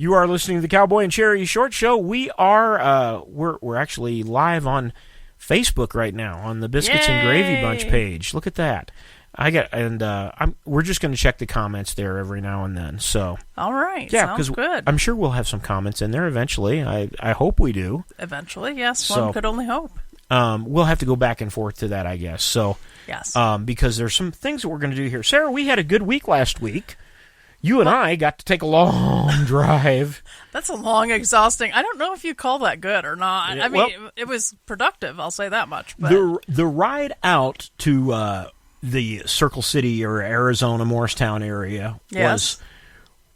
You are listening to the Cowboy and Cherry Short Show. We are we're actually live on Facebook right now on the Biscuits and Gravy Bunch page. Look at that. We're just going to check the comments there every now and then. So all right, yeah, sounds good. I'm sure we'll have some comments in there eventually. I hope we do. Eventually, yes. One could only hope. We'll have to go back and forth to that, I guess. So yes, because there's some things that we're going to do here. Sarah, we had a good week last week. You and I got to take a long drive. That's a long, exhausting. I don't know if you call that good or not. Yeah, I mean, it was productive. I'll say that much. But the ride out to the Circle City or Arizona Morristown area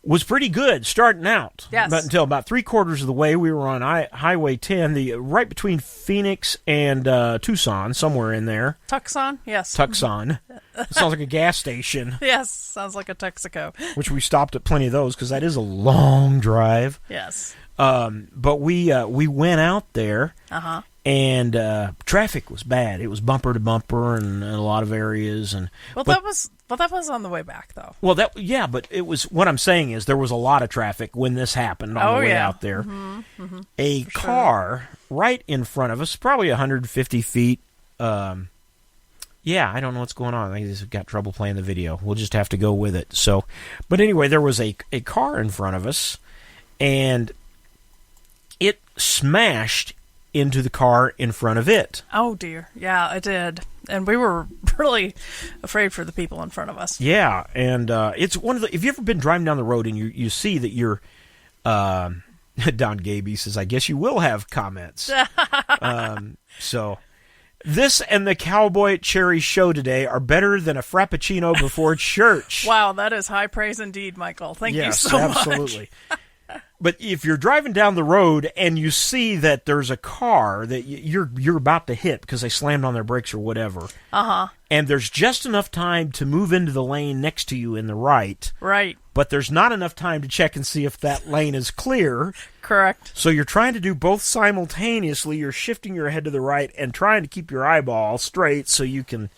was pretty good starting out. Yes. But until about 3/4 of the way, we were on Highway 10, right between Phoenix and Tucson, somewhere in there. Tucson, yes. Tucson. Sounds like a gas station. Yes, sounds like a Texaco. Which we stopped at plenty of those because that is a long drive. Yes. But we went out there. Uh-huh. And traffic was bad. It was bumper to bumper in a lot of areas. That was on the way back, though. Well, but it was. What I'm saying is there was a lot of traffic when this happened on the way out there. Mm-hmm, mm-hmm. A car right in front of us, probably 150 feet. I don't know what's going on. I think they've got trouble playing the video. We'll just have to go with it. So, but anyway, there was a car in front of us, and it smashed into the car in front of it. Oh, dear. Yeah, it did. And we were really afraid for the people in front of us. Yeah, and it's one of the... Have you ever been driving down the road and you see that you're... Don Gaby says, I guess you will have comments. So, this and the Cowboy Cherry Show today are better than a Frappuccino before church. Wow, that is high praise indeed, Michael. Thank you so much. Yes, absolutely. But if you're driving down the road and you see that there's a car that you're about to hit because they slammed on their brakes or whatever, and there's just enough time to move into the lane next to you in the right, but there's not enough time to check and see if that lane is clear. Correct. So you're trying to do both simultaneously. You're shifting your head to the right and trying to keep your eyeball straight so you can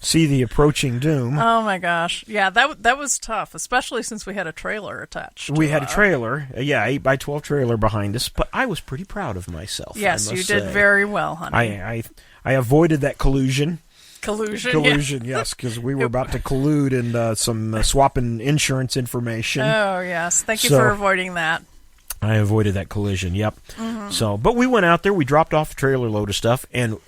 see the approaching doom. Oh, my gosh. Yeah, that was tough, especially since we had a trailer attached. We had a trailer, 8x12 trailer behind us, but I was pretty proud of myself. Yes, you did very well, honey. I avoided that collusion. Collusion, yes, because we were about to collude in some swapping insurance information. Oh, yes. Thank you for avoiding that. I avoided that collision, yep. Mm-hmm. So, but we went out there, we dropped off a trailer load of stuff, and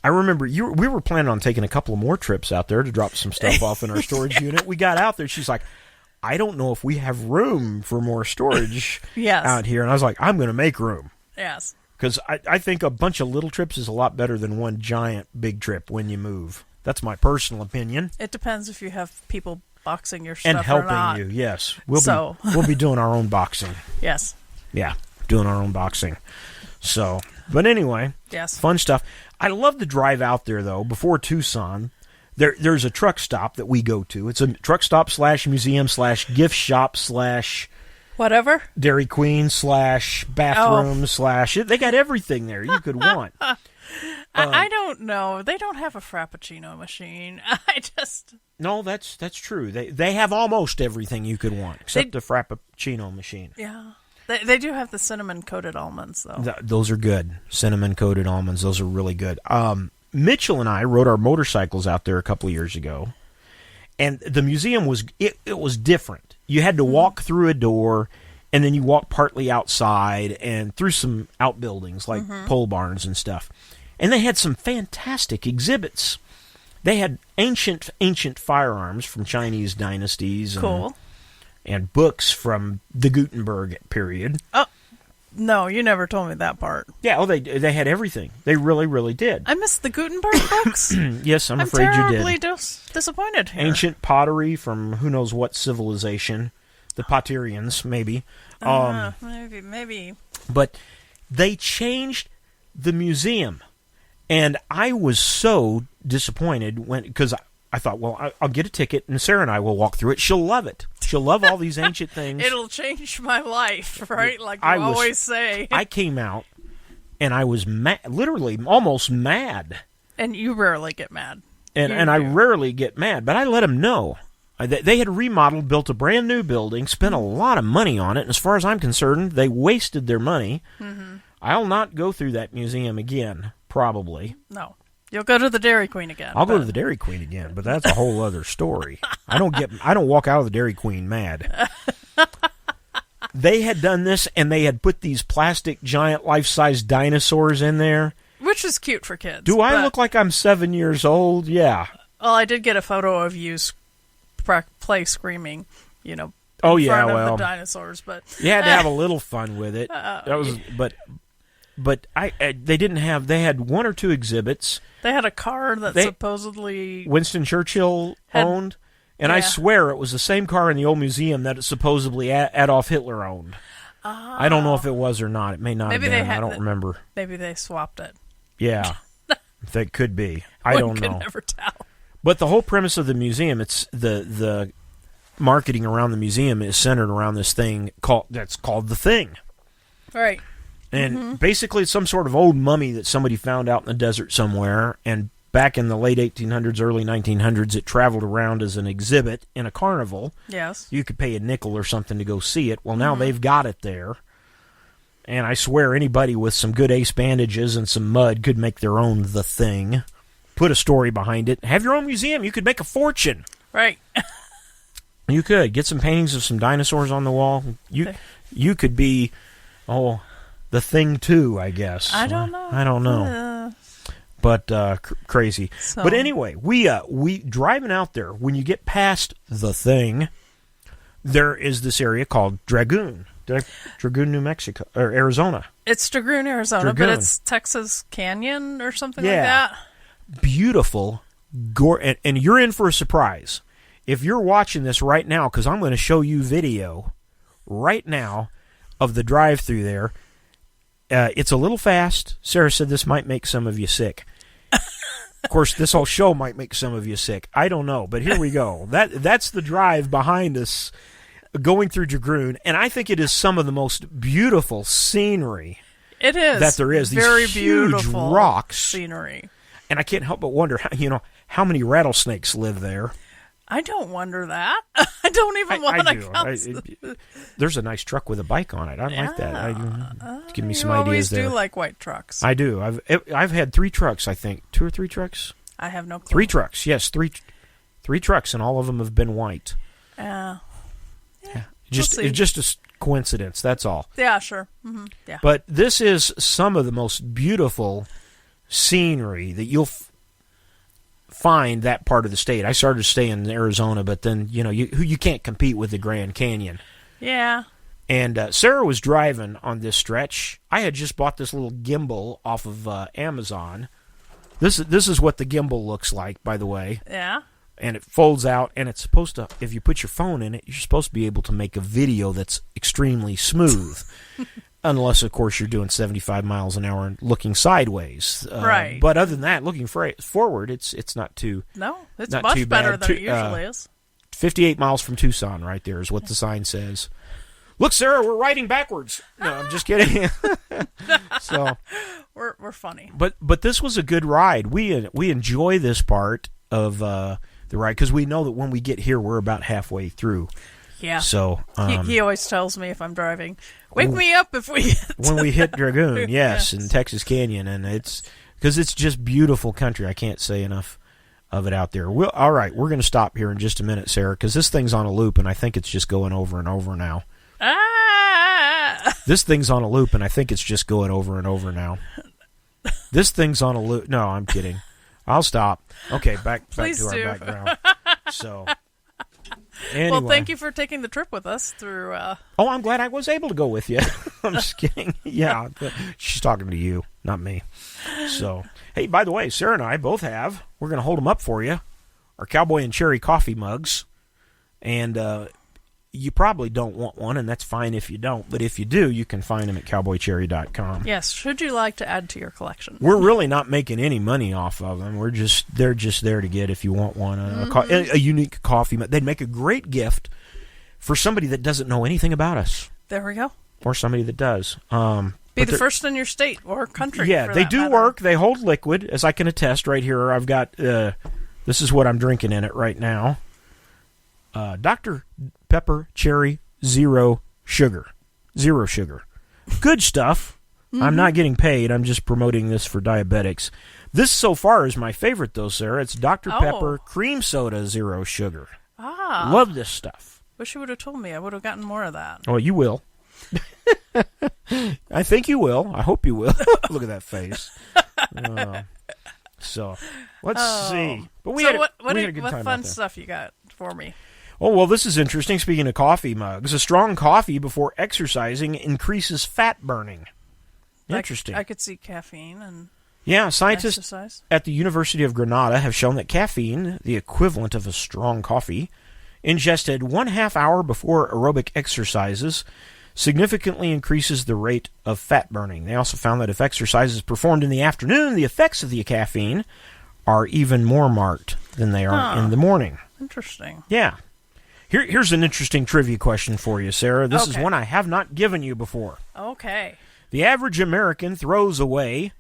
I remember we were planning on taking a couple of more trips out there to drop some stuff off in our storage unit. We got out there. She's like, I don't know if we have room for more storage out here. And I was like, I'm going to make room. Yes. Because I think a bunch of little trips is a lot better than one giant big trip when you move. That's my personal opinion. It depends if you have people boxing your stuff and helping or not. you, yes. We'll be doing our own boxing. Yes. Yeah, doing our own boxing. So, but anyway, yes, fun stuff. I love the drive out there, though, before Tucson. There's a truck stop that we go to. It's a truck stop / museum / gift shop / whatever. Dairy Queen / bathroom / they got everything there you could want. I don't know. They don't have a Frappuccino machine. No, that's true. They have almost everything you could want except the Frappuccino machine. Yeah. They do have the cinnamon-coated almonds, though. Those are good. Cinnamon-coated almonds. Those are really good. Mitchell and I rode our motorcycles out there a couple of years ago, and the museum was different. You had to walk through a door, and then you walk partly outside and through some outbuildings like pole barns and stuff. And they had some fantastic exhibits. They had ancient firearms from Chinese dynasties. Cool. And books from the Gutenberg period. Oh, no, you never told me that part. Yeah, they had everything. They really, really did. I missed the Gutenberg books? Yes, I'm afraid you did. I'm terribly disappointed here. Ancient pottery from who knows what civilization. The Potterians, maybe. Maybe. But they changed the museum. And I was so disappointed because I thought, well, I'll get a ticket, and Sarah and I will walk through it. She'll love it. She'll love all these ancient things. It'll change my life, right? Like you always say. I came out, and I was literally almost mad. And you rarely get mad. And I rarely get mad, but I let him know. They had remodeled, built a brand new building, spent a lot of money on it. And as far as I'm concerned, they wasted their money. Mm-hmm. I'll not go through that museum again, probably. No. You'll go to the Dairy Queen again. I'll go to the Dairy Queen again, but that's a whole other story. I don't walk out of the Dairy Queen mad. They had done this, and they had put these plastic giant life-size dinosaurs in there. Which is cute for kids. Do I look like I'm 7 years old? Yeah. Well, I did get a photo of you play screaming, in front of the dinosaurs, but you had to have a little fun with it. But they had one or two exhibits. They had a car that supposedly Winston Churchill owned, and I swear it was the same car in the old museum that supposedly Adolf Hitler owned. I don't know if it was or not. It may not have been. I don't remember. Maybe they swapped it. Yeah, that could be. I don't know. One could never tell. But the whole premise of the museum, it's the marketing around the museum is centered around this thing called the Thing. Right. And basically it's some sort of old mummy that somebody found out in the desert somewhere, and back in the late 1800s, early 1900s, it traveled around as an exhibit in a carnival. Yes. You could pay a nickel or something to go see it. Well, now they've got it there. And I swear anybody with some good ace bandages and some mud could make their own The Thing. Put a story behind it. Have your own museum. You could make a fortune. Right. You could. Get some paintings of some dinosaurs on the wall. You could be, The Thing too, I guess. I don't know. But crazy. So. But anyway, we driving out there, when you get past The Thing, there is this area called Dragoon, New Mexico, or Arizona. It's Dragoon, Arizona, but it's Texas Canyon or something like that. Beautiful, and you're in for a surprise. If you're watching this right now, because I'm going to show you video right now of the drive-through there. It's a little fast. Sarah said this might make some of you sick. Of course, this whole show might make some of you sick. I don't know, but here we go. That's the drive behind us going through Dragoon, and I think it is some of the most beautiful scenery. It is that there is. These very huge beautiful rocks scenery, and I can't help but wonder how many rattlesnakes live there. I don't wonder that. I don't even want to count. There's a nice truck with a bike on it. I like that. Give me some ideas always there. You do like white trucks. I do. I've had 3 trucks, I think. 2 or 3 trucks? I have no clue. 3 trucks, yes. 3 trucks, and all of them have been white. Yeah. It's just a coincidence, that's all. Yeah, sure. Mm-hmm. Yeah. But this is some of the most beautiful scenery that you'll find that part of the state. I started staying in Arizona, but then you can't compete with the Grand Canyon. Yeah. And Sarah was driving on this stretch. I had just bought this little gimbal off of Amazon. This is what the gimbal looks like, by the way. Yeah. And it folds out, and it's supposed to, if you put your phone in it, you're supposed to be able to make a video that's extremely smooth. Unless, of course, you're doing 75 miles an hour and looking sideways. Right. But other than that, looking forward, it's not too No, it's not much too better bad. than it usually is. 58 miles from Tucson right there is what the sign says. Look, Sarah, we're riding backwards. No, I'm just kidding. So we're funny. But this was a good ride. We enjoy this part of the ride because we know that when we get here, we're about halfway through. Yeah. So he always tells me if I'm driving, wake me up if we hit. When we hit Dragoon, yes, in Texas Canyon, and it's because it's just beautiful country. I can't say enough of it out there. All right, we're going to stop here in just a minute, Sarah, because this thing's on a loop, and I think it's just going over and over now. This thing's on a loop, and I think it's just going over and over now. This thing's on a loop. No, I'm kidding. I'll stop. Okay, back to our background. So, anyway. Well, thank you for taking the trip with us through. Oh, I'm glad I was able to go with you. I'm just kidding. Yeah, she's talking to you, not me. So, hey, by the way, Sarah and I both have. We're going to hold them up for you. Our Cowboy and Cherry coffee mugs, and you probably don't want one, and that's fine if you don't. But if you do, you can find them at cowboycherry.com. Yes. Should you like to add to your collection? We're really not making any money off of them. They're just there to get if you want one. A unique coffee mug. They'd make a great gift for somebody that doesn't know anything about us. There we go. Or somebody that does. Be the first in your state or country. Yeah, they do work. They hold liquid, as I can attest right here. I've got, this is what I'm drinking in it right now. Dr. Pepper Cherry Zero Sugar. Zero sugar. Good stuff. Mm-hmm. I'm not getting paid. I'm just promoting this for diabetics. This so far is my favorite, though, Sarah. It's Dr. Pepper Cream Soda Zero Sugar. Ah. Love this stuff. Wish you would have told me. I would have gotten more of that. Oh, you will. I think you will. I hope you will. Look at that face. So, let's see. But we had a good time. What fun stuff you got for me? Oh, well, this is interesting. Speaking of coffee mugs, a strong coffee before exercising increases fat burning. Interesting. I could see caffeine and scientists exercise at the University of Granada have shown that caffeine, the equivalent of a strong coffee, ingested 1/2 hour before aerobic exercises, significantly increases the rate of fat burning. They also found that if exercise is performed in the afternoon, the effects of the caffeine are even more marked than they are in the morning. Interesting. Yeah. Here's an interesting trivia question for you, Sarah. This is one I have not given you before. Okay. The average American throws away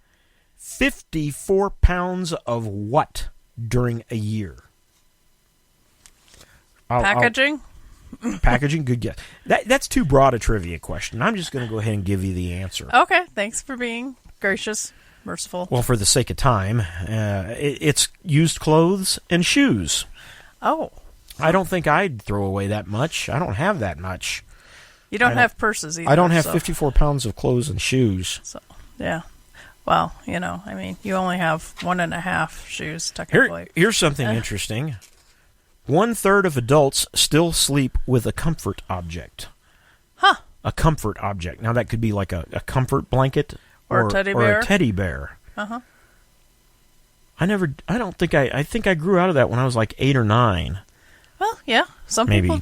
54 pounds of what during a year? Packaging? Packaging? Good guess. That's too broad a trivia question. I'm just going to go ahead and give you the answer. Okay. Thanks for being gracious, merciful. Well, for the sake of time, it's used clothes and shoes. Oh. I don't think I'd throw away that much. I don't have that much. You don't have purses either. I don't have 54 pounds of clothes and shoes. So, yeah. Well, you only have 1.5 shoes, technically. Here's something interesting. 1/3 of adults still sleep with a comfort object. Huh. A comfort object. Now, that could be like a comfort blanket or a teddy bear. Or a teddy bear. Uh-huh. I think I grew out of that when I was like 8 or 9. Well, yeah.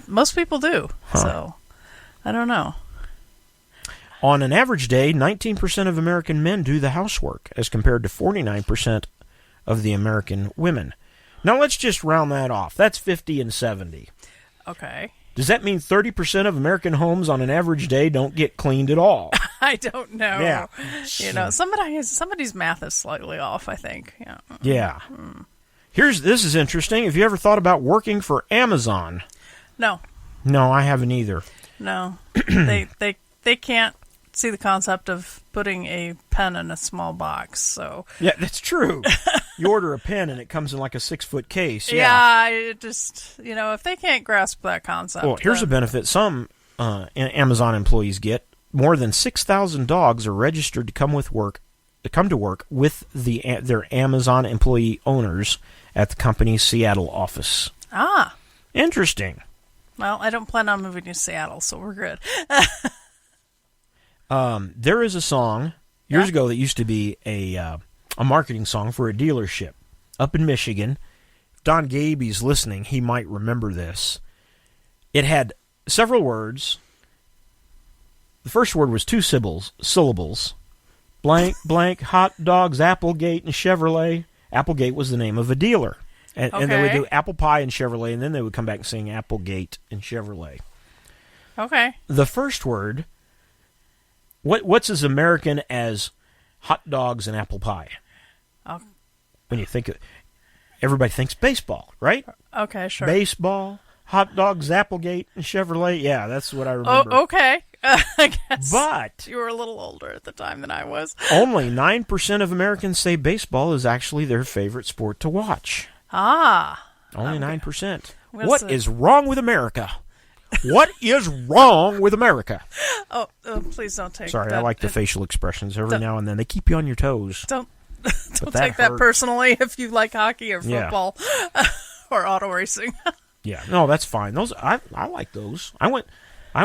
Most people do. Huh. So, I don't know. On an average day, 19% of American men do the housework, as compared to 49% of the American women. Now, let's just round that off. That's 50 and 70. Okay. Does that mean 30% of American homes on an average day don't get cleaned at all? I don't know. Yeah. Somebody's math is slightly off, I think. Yeah. Yeah. This is interesting. Have you ever thought about working for Amazon? No. No, I haven't either. No. They can't see the concept of putting a pen in a small box, so... Yeah, that's true. You order a pen and it comes in like a 6-foot case. Yeah, it just, if they can't grasp that concept... Well, here's a benefit some Amazon employees get. More than 6,000 dogs are registered to come to work with their Amazon employee owners at the company's Seattle office. Ah. Interesting. Well, I don't plan on moving to Seattle, so we're good. There is a song years ago that used to be a marketing song for a dealership up in Michigan. Don Gaby's listening. He might remember this. It had several words. The first word was 2 syllables. Blank, blank, hot dogs, Applegate, and Chevrolet. Applegate was the name of a dealer. And they would do apple pie and Chevrolet, and then they would come back and sing Applegate and Chevrolet. Okay. The first word, what's as American as hot dogs and apple pie? Oh. When you think of everybody thinks baseball, right? Okay, sure. Baseball, hot dogs, Applegate, and Chevrolet. Yeah, that's what I remember. Oh, okay. I guess. But you were a little older at the time than I was. Only 9% of Americans say baseball is actually their favorite sport to watch. Ah. Only 9%. What is wrong with America? What is wrong with America? Oh, please don't take Sorry, that. I like the facial expressions every now and then. They keep you on your toes. Don't take that personally if you like hockey or football or auto racing. Yeah, no, that's fine. Those I like those. I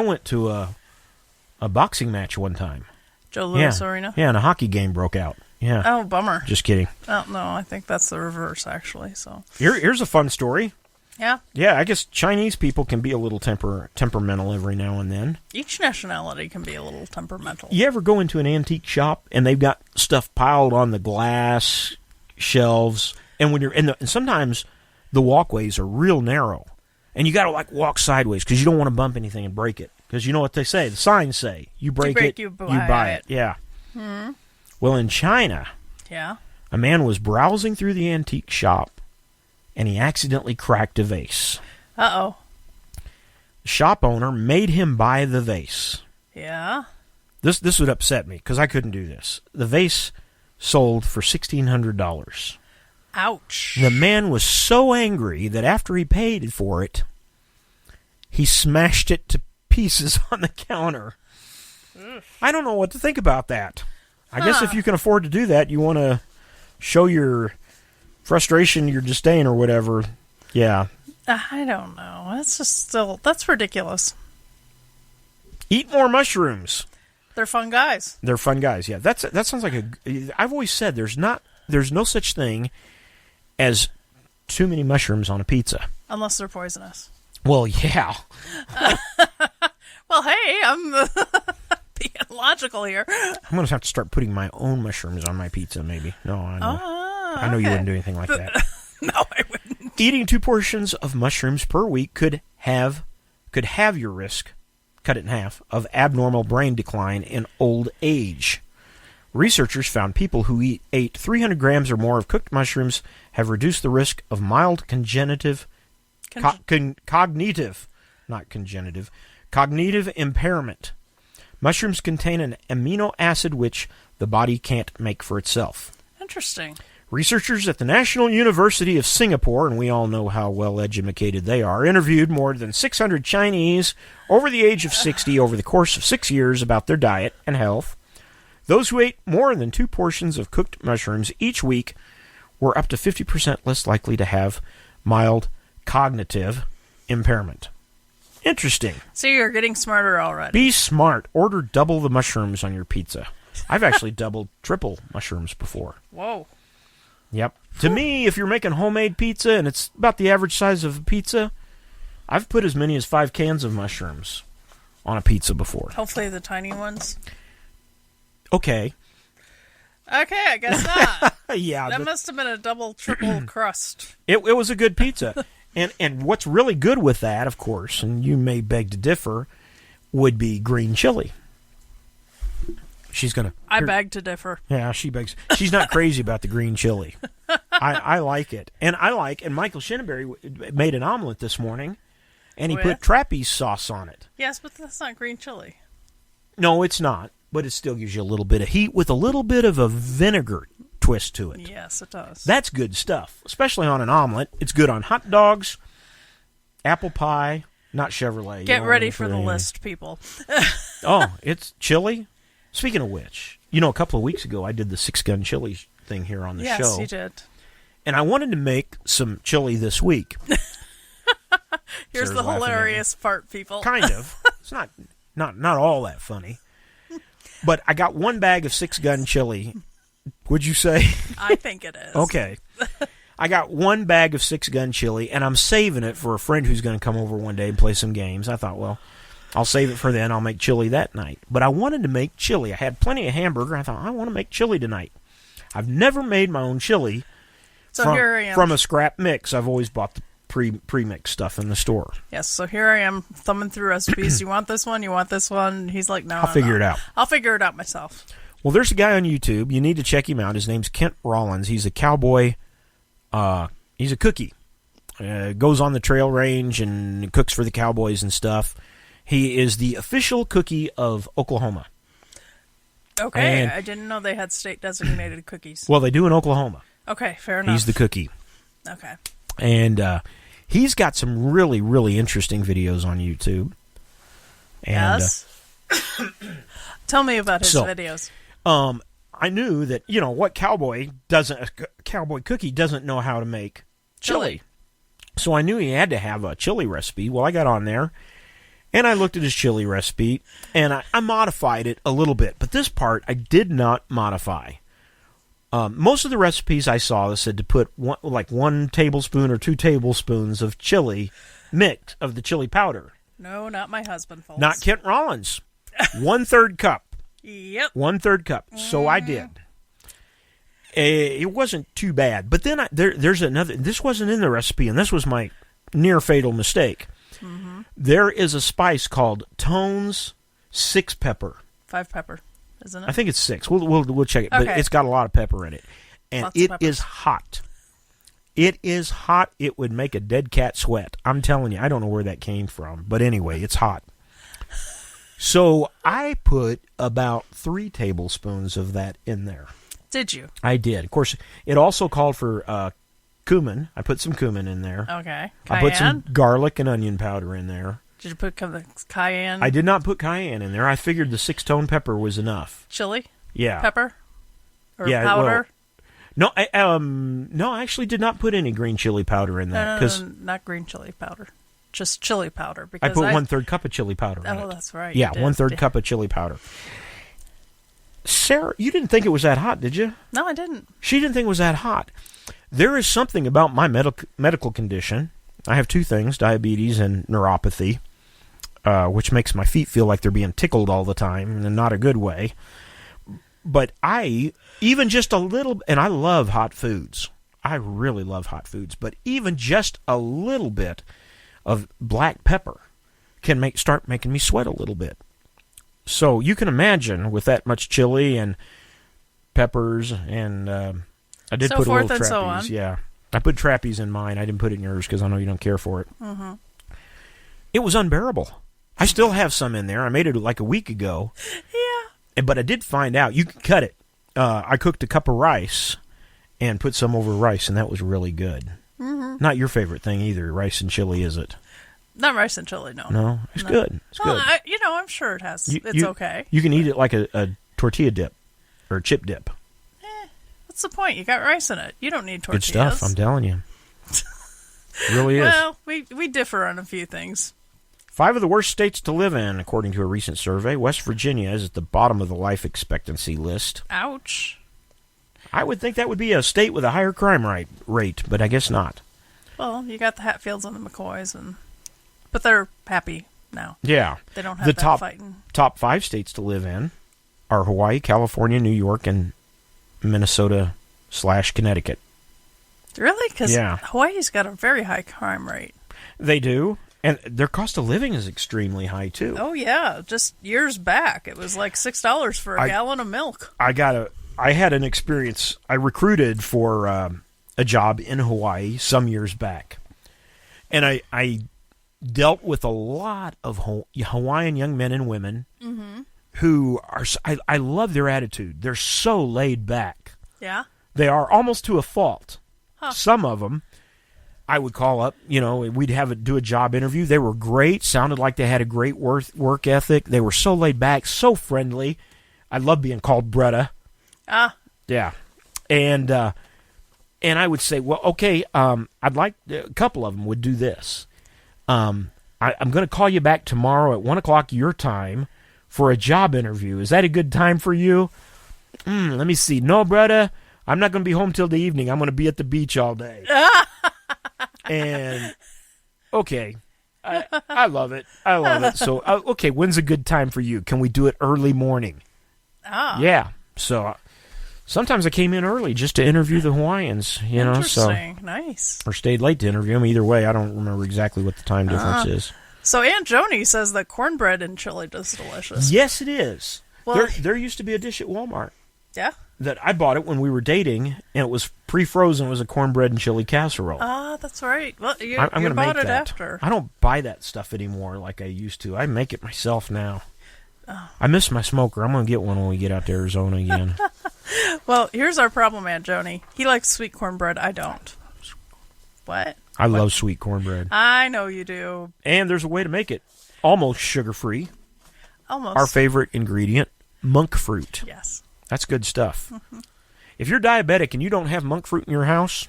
went to a boxing match one time. Joe Louis Arena? Yeah, and a hockey game broke out. Yeah. Oh, bummer. Just kidding. Oh, no, I think that's the reverse, actually. So here's a fun story. Yeah? Yeah, I guess Chinese people can be a little temperamental every now and then. Each nationality can be a little temperamental. You ever go into an antique shop and they've got stuff piled on the glass shelves, and when you're and sometimes the walkways are real narrow, and you got to walk sideways because you don't want to bump anything and break it. Because you know what they say, the signs say, you break it, you buy it. Yeah. Hmm. Well, in China, a man was browsing through the antique shop, and he accidentally cracked a vase. Uh-oh. shop owner made him buy the vase. Yeah. This would upset me because I couldn't do this. The vase sold for $1,600. Ouch. The man was so angry that after he paid for it, he smashed it to pieces on the counter. I don't know what to think about that. I guess if you can afford to do that, you want to show your frustration, your disdain, or whatever. Yeah. I don't know. That's ridiculous. Eat more mushrooms. They're fun guys. They're fun guys. Yeah. That sounds like I've always said there's no such thing as too many mushrooms on a pizza. Unless they're poisonous. Well, yeah. Well, hey, I'm being logical here. I'm going to have to start putting my own mushrooms on my pizza, maybe. No, I know. I know okay. You wouldn't do anything like that. No, I wouldn't. Eating 2 portions of mushrooms per week could have your risk, cut it in half, of abnormal brain decline in old age. Researchers found people who ate 300 grams or more of cooked mushrooms have reduced the risk of mild cognitive impairment. Mushrooms contain an amino acid which the body can't make for itself. Interesting. Researchers at the National University of Singapore, and we all know how well educated they are, interviewed more than 600 Chinese over the age of 60 over the course of 6 years about their diet and health. Those who ate more than 2 portions of cooked mushrooms each week were up to 50% less likely to have mild cognitive impairment. Interesting. So you're getting smarter already. Be smart. Order double the mushrooms on your pizza. I've actually doubled, triple mushrooms before. Whoa. Yep. To me, if you're making homemade pizza and it's about the average size of a pizza, I've put as many as 5 cans of mushrooms on a pizza before. Hopefully the tiny ones. Okay. Okay, I guess not. Yeah. That must have been a double, triple crust. It was a good pizza. And what's really good with that, of course, and you may beg to differ, would be green chili. She's going to... I beg to differ. Yeah, she begs. She's not crazy about the green chili. I like it. And Michael Shinneberry made an omelet this morning, and he put trapeze sauce on it. Yes, but that's not green chili. No, it's not. But it still gives you a little bit of heat with a little bit of a vinegar twist to it. Yes, it does. That's good stuff, especially on an omelet. It's good on hot dogs, apple pie, not Chevrolet. Get ready for the list, people. Oh, it's chili? Speaking of which, a couple of weeks ago I did the 6-gun chili thing here on the show. Yes, you did. And I wanted to make some chili this week. Here's Sarah's the hilarious part, people. Kind of. It's not all that funny. But I got 1 bag of 6-gun chili. Would you say? I think it is. Okay. I got 1 bag of 6-gun chili, and I'm saving it for a friend who's going to come over one day and play some games. I thought, well, I'll save it for then. I'll make chili that night. But I wanted to make chili. I had plenty of hamburger. I thought, I want to make chili tonight. I've never made my own chili from a scrap mix. I've always bought the pre-mixed stuff in the store. Yes, so here I am thumbing through recipes. You want this one? You want this one? He's like, no, I'll figure it out. I'll figure it out myself. Well, there's a guy on YouTube. You need to check him out. His name's Kent Rollins. He's a cowboy. He's a cookie. Goes on the trail range and cooks for the cowboys and stuff. He is the official cookie of Oklahoma. Okay, I didn't know they had state-designated cookies. Well, they do in Oklahoma. Okay, fair enough. He's the cookie. Okay. And he's got some really, really interesting videos on YouTube. And, yes? Tell me about his videos. I knew that, what cowboy cookie doesn't know how to make chili. So I knew he had to have a chili recipe. Well, I got on there, and I looked at his chili recipe, and I modified it a little bit. But this part, I did not modify. Most of the recipes I saw said to put 1 tablespoon or 2 tablespoons of chili mix of the chili powder. No, not my husband, folks. Not Kent Rollins. 1/3 cup. Yep. 1/3 cup. So I did. It wasn't too bad. But then there's another. This wasn't in the recipe, and this was my near fatal mistake. Mm-hmm. There is a spice called Tone's 6 pepper. 5 pepper, isn't it? I think it's 6. We'll check it. Okay. But it's got a lot of pepper in it. And it is hot. It is hot. It would make a dead cat sweat. I'm telling you, I don't know where that came from. But anyway, it's hot. So I put about 3 tablespoons of that in there. Did you? I did. Of course, it also called for cumin. I put some cumin in there. Okay. Cayenne? I put some garlic and onion powder in there. Did you put cayenne? I did not put cayenne in there. I figured the 6-tone pepper was enough. Chili? Yeah. Pepper? Or powder? Well, no, I actually did not put any green chili powder in that. No, not green chili powder. Just chili powder. Because I put 1/3 cup of chili powder in it. Oh, that's right. Yeah, 1/3 cup of chili powder. Sarah, you didn't think it was that hot, did you? No, I didn't. She didn't think it was that hot. There is something about my medical condition. I have 2 things, diabetes and neuropathy, which makes my feet feel like they're being tickled all the time, in not a good way. But even just a little, and I love hot foods. I really love hot foods. But even just a little bit of black pepper can start making me sweat a little bit. So you can imagine with that much chili and peppers and I did put a little trapeze. So on. Yeah, I put trapeze in mine. I didn't put it in yours because I know you don't care for it. Mm-hmm. It was unbearable. I still have some in there. I made it like a week ago. Yeah. But I did find out you can cut it. I cooked a cup of rice and put some over rice, and that was really good. Mm-hmm. Not your favorite thing either, rice and chili, is it? Not rice and chili, no. No, it's good. It's good. I'm sure it has. It's okay. You can eat it like a tortilla dip or a chip dip. What's the point? You got rice in it. You don't need tortillas. Good stuff, I'm telling you. It really is. Well, we differ on a few things. 5 of the worst states to live in, according to a recent survey. West Virginia is at the bottom of the life expectancy list. Ouch. I would think that would be a state with a higher crime rate, but I guess not. Well, you got the Hatfields and the McCoys, but they're happy now. Yeah. They don't have that fighting. Top 5 states to live in are Hawaii, California, New York, and Minnesota/Connecticut. Really? Because Hawaii's got a very high crime rate. They do. And their cost of living is extremely high, too. Oh, yeah. Just years back, it was like $6 for a gallon of milk. I had an experience. I recruited for a job in Hawaii some years back. And I dealt with a lot of Hawaiian young men and women who are, I love their attitude. They're so laid back. Yeah. They are almost to a fault. Huh. Some of them, I would call up, we'd do a job interview. They were great, sounded like they had a great work ethic. They were so laid back, so friendly. I love being called Bretta. Ah. Yeah. And I would say, well, okay, I'd like, a couple of them would do this. I'm going to call you back tomorrow at 1 o'clock your time for a job interview. Is that a good time for you? Let me see. No, Bretta, I'm not going to be home till the evening. I'm going to be at the beach all day. And, okay, I love it. I love it. So, okay, when's a good time for you? Can we do it early morning? Ah. Yeah. So, sometimes I came in early just to interview the Hawaiians, Interesting. Nice. Or stayed late to interview them. Either way, I don't remember exactly what the time difference is. So, Aunt Joni says that cornbread and chili is delicious. Yes, it is. Well, there used to be a dish at Walmart. Yeah? That I bought it when we were dating, and it was pre-frozen. It was a cornbread and chili casserole. Ah, that's right. Well, you gonna bought make it that. after. I don't buy that stuff anymore like I used to. I make it myself now. Oh. I miss my smoker. I'm going to get one when we get out to Arizona again. Well, here's our problem, Aunt Joni. He likes sweet cornbread. I don't. What? I love sweet cornbread. I know you do. And there's a way to make it almost sugar-free. Almost. Our favorite ingredient, monk fruit. Yes. That's good stuff. Mm-hmm. If you're diabetic and you don't have monk fruit in your house,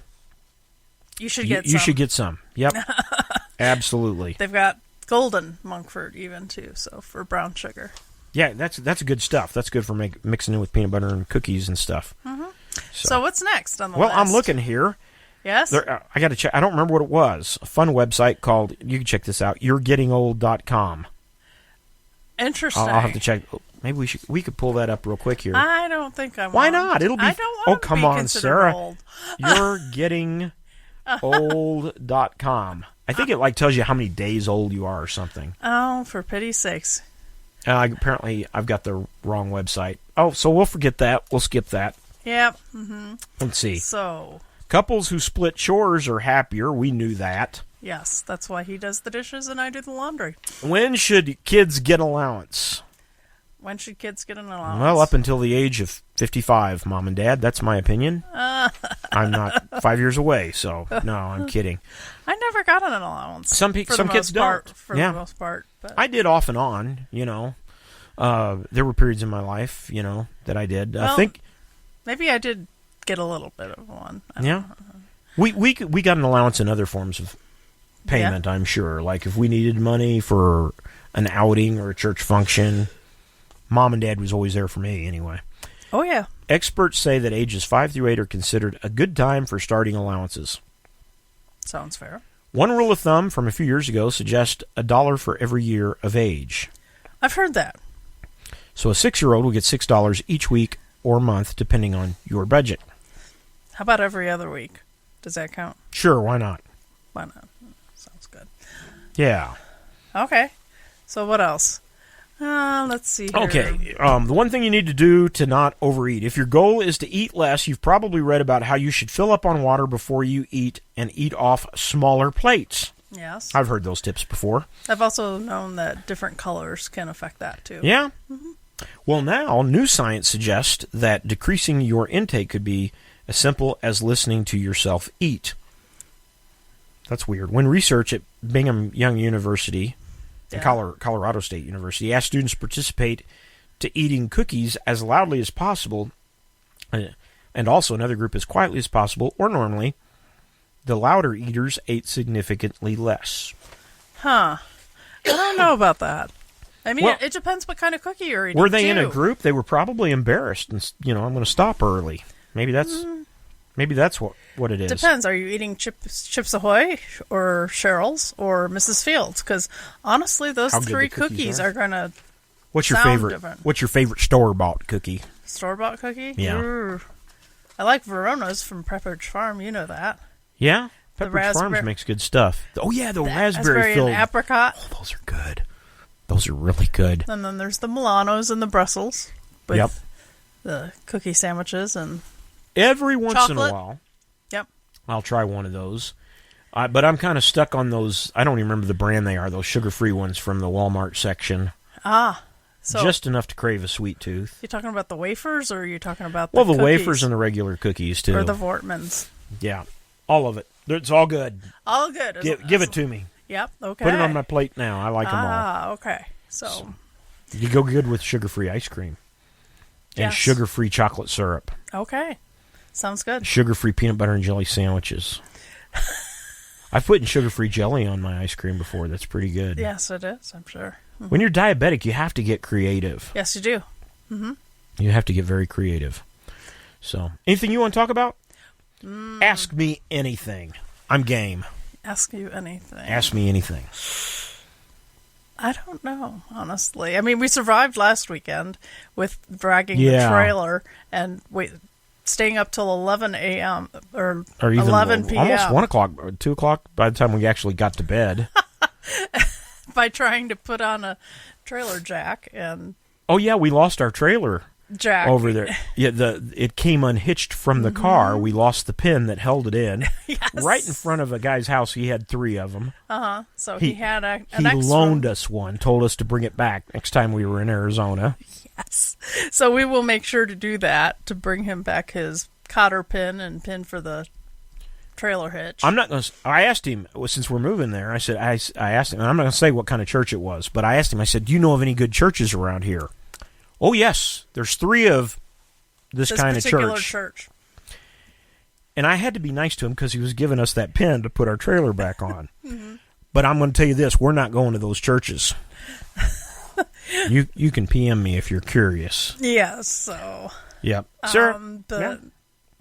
you should get some. You should get some. Yep. Absolutely. They've got golden monk fruit even, too, so for brown sugar. Yeah, that's good stuff. That's good for mixing in with peanut butter and cookies and stuff. Mm-hmm. So what's next on the list? Well, I'm looking here. Yes? I got to check. I don't remember what it was. A fun website called, you can check this out, You'reGettingOld.com. Interesting. I'll have to check. Maybe we could pull that up real quick here. I don't think I want. Why not? It'll be. I don't want come to be on, Sarah. Old. You'reGettingOld.com. I think it tells you how many days old you are or something. Oh, for pity's sakes. Apparently, I've got the wrong website. Oh, so we'll forget that. We'll skip that. Yep. Mm-hmm. Let's see. So, Couples who split chores are happier. We knew that. Yes, that's why he does the dishes and I do the laundry. When should kids get allowance? When should kids get an allowance? Well, up until the age of 55, Mom and Dad. That's my opinion. I'm not 5 years away, so no, I'm kidding. I never got an allowance. Some kids don't. For the most part. But. I did off and on, there were periods in my life, that I did. I think maybe I did get a little bit of one. Yeah. We got an allowance in other forms of payment, I'm sure. Like if we needed money for an outing or a church function, Mom and Dad was always there for me anyway. Oh, yeah. Experts say that ages 5 through 8 are considered a good time for starting allowances. Sounds fair. One rule of thumb from a few years ago suggests $1 for every year of age. I've heard that. So a 6-year-old will get $6 each week or month, depending on your budget. How about every other week? Does that count? Sure, why not? Why not? Sounds good. Yeah. Okay. So what else? Let's see here. Okay. The one thing you need to do to not overeat. If your goal is to eat less, you've probably read about how you should fill up on water before you eat and eat off smaller plates. Yes. I've heard those tips before. I've also known that different colors can affect that, too. Yeah? Mm-hmm. Well, now, new science suggests that decreasing your intake could be as simple as listening to yourself eat. That's weird. When research at Brigham Young University and Colorado State University asked students to participate to eating cookies as loudly as possible, and also another group as quietly as possible, or normally, the louder eaters ate significantly less. Huh. I don't know about that. I mean, it depends what kind of cookie you're eating. Were they in a group? They were probably embarrassed, and I'm going to stop early. Maybe that's what it is. Depends. Are you eating Chips Ahoy or Cheryl's or Mrs. Fields? Because honestly, those three cookies are going to. What's your favorite? Different. What's your favorite store-bought cookie? Store-bought cookie? Yeah. I like Verona's from Pepperidge Farm. You know that. Yeah, Pepperidge Farm makes good stuff. Oh yeah, the raspberry filled and apricot. Oh, those are good. Those are really good. And then there's the Milanos and the Brussels with the cookie sandwiches and every once chocolate. In a while. Yep. I'll try one of those. But I'm kind of stuck on those. I don't even remember the brand they are. Those sugar-free ones from the Walmart section. So just enough to crave a sweet tooth. You talking about the wafers, or are you talking about the the cookies? Wafers and the regular cookies too, or the Vortmans? Yeah, all of it. It's all good. All good. Give it to me. Yep. Okay. Put it on my plate now. I like them all. Okay. So you go good with sugar-free ice cream and sugar-free chocolate syrup. Okay. Sounds good. Sugar-free peanut butter and jelly sandwiches. I've put in sugar-free jelly on my ice cream before. That's pretty good. Yes, it is. I'm sure. Mm-hmm. When you're diabetic, you have to get creative. Yes, you do. Mm-hmm. You have to get very creative. So, anything you want to talk about? Ask me anything. I'm game. Ask you anything. Ask me anything. I don't know, honestly. I mean, we survived last weekend with dragging the trailer and staying up till 11 a.m. or even 11 p.m. Almost 1 o'clock, 2 o'clock by the time we actually got to bed. By trying to put on a trailer jack and... Oh, yeah, we lost our trailer jack over there. Yeah, it came unhitched from the car. We lost the pin that held it in. Yes. Right in front of a guy's house. He had 3 of them. So he had an extra. He loaned us one, told us to bring it back next time we were in Arizona. Yes. So we will make sure to do that, to bring him back his cotter pin and pin for the trailer hitch. I'm not going to. I asked him, since we're moving there, I said, I asked him, and I'm not going to say what kind of church it was, but I asked him, I said, do you know of any good churches around here? Oh, yes. There's 3 of this kind of church. And I had to be nice to him because he was giving us that pin to put our trailer back on. But I'm going to tell you this, we're not going to those churches. You can PM me if you're curious. Yes, so. Yep. Sir?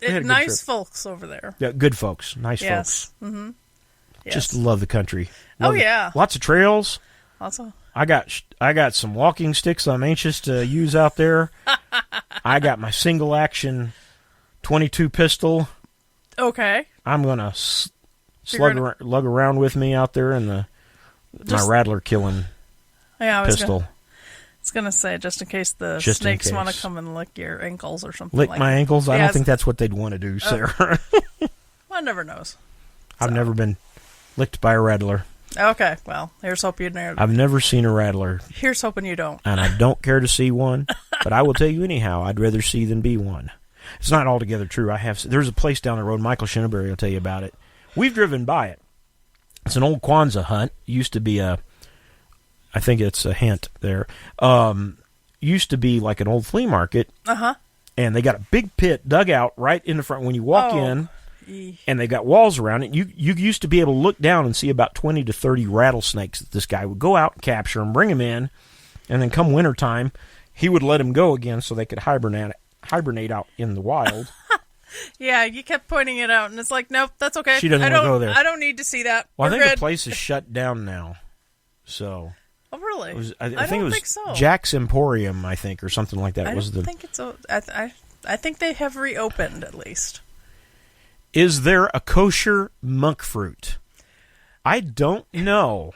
Nice folks over there. Yeah, good folks. Nice folks. Mm-hmm. Yes. Just love the country. Lots of trails. Also. I got some walking sticks I'm anxious to use out there. I got my single action 22 pistol. Okay. I'm gonna lug around with me out there in my rattler killing pistol. I was gonna say, just in case the snakes want to come and lick your ankles or something. Lick my ankles? I don't think that's what they'd want to do, Sarah. never knows. I've never been licked by a rattler. Okay, well, here's hoping I've never seen a rattler. Here's hoping you don't. And I don't care to see one, but I will tell you anyhow, I'd rather see than be one. It's not altogether true. There's a place down the road, Michael Shinneberry will tell you about it. We've driven by it. It's an old Kwanzaa hunt. Used to be I think it's a hint there. Used to be like an old flea market. Uh-huh. And they got a big pit dug out right in the front when you walk in. And they got walls around it. You used to be able to look down and see about 20 to 30 rattlesnakes that this guy would go out and capture them, bring them in, and then come wintertime, he would let them go again so they could hibernate out in the wild. Yeah, you kept pointing it out, and it's like, nope, that's okay. She doesn't want to go there. I don't need to see that. Well, We're I think good. the place is shut down now. So. Oh, really? I don't think it was so. Jack's Emporium, I think, or something like that. I think they have reopened at least. Is there a kosher monkfruit? I don't know.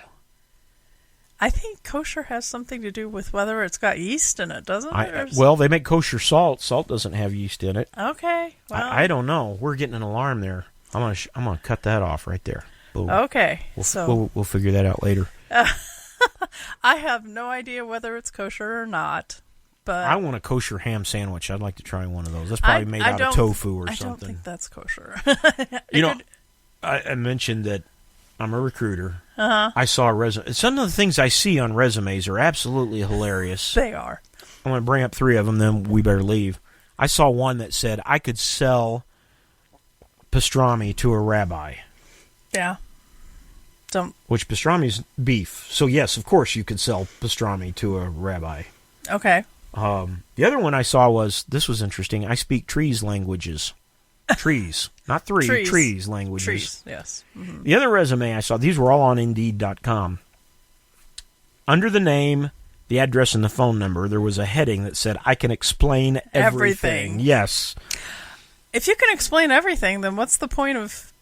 I think kosher has something to do with whether it's got yeast in it, doesn't it? Well, they make kosher salt. Salt doesn't have yeast in it. Okay. Well, I don't know. We're getting an alarm there. I'm gonna cut that off right there. Boom. Okay. We'll figure that out later. I have no idea whether it's kosher or not. But I want a kosher ham sandwich. I'd like to try one of those. That's probably made out of tofu or something. I don't think that's kosher. I mentioned that I'm a recruiter. Uh-huh. I saw a resume. Some of the things I see on resumes are absolutely hilarious. They are. I'm going to bring up 3 of them, then we better leave. I saw one that said I could sell pastrami to a rabbi. Yeah. Which pastrami's beef. So, yes, of course you could sell pastrami to a rabbi. Okay. The other one I saw this was interesting. I speak trees languages. Trees. Not trees languages. Trees, yes. Mm-hmm. The other resume I saw, these were all on Indeed.com. Under the name, the address, and the phone number, there was a heading that said, I can explain everything. Yes. If you can explain everything, then what's the point of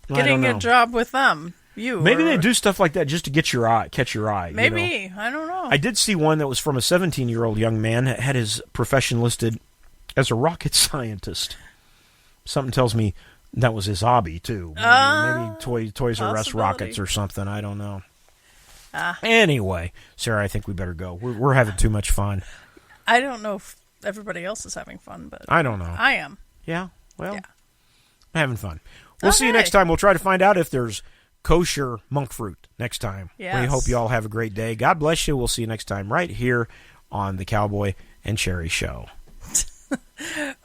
getting a job with them? Maybe they do stuff like that just to catch your eye. Maybe. I don't know. I did see one that was from a 17-year-old young man that had his profession listed as a rocket scientist. Something tells me that was his hobby, too. Maybe Toys R Us rockets or something. I don't know. Anyway, Sarah, I think we better go. We're having too much fun. I don't know if everybody else is having fun, but I don't know. I am. Yeah? Well, I'm having fun. We'll see you next time. We'll try to find out if there's kosher monkfruit next time. Yes. We hope you all have a great day. God bless you. We'll see you next time right here on the Cowboy and Cherry Show.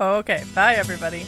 Okay. Bye, everybody.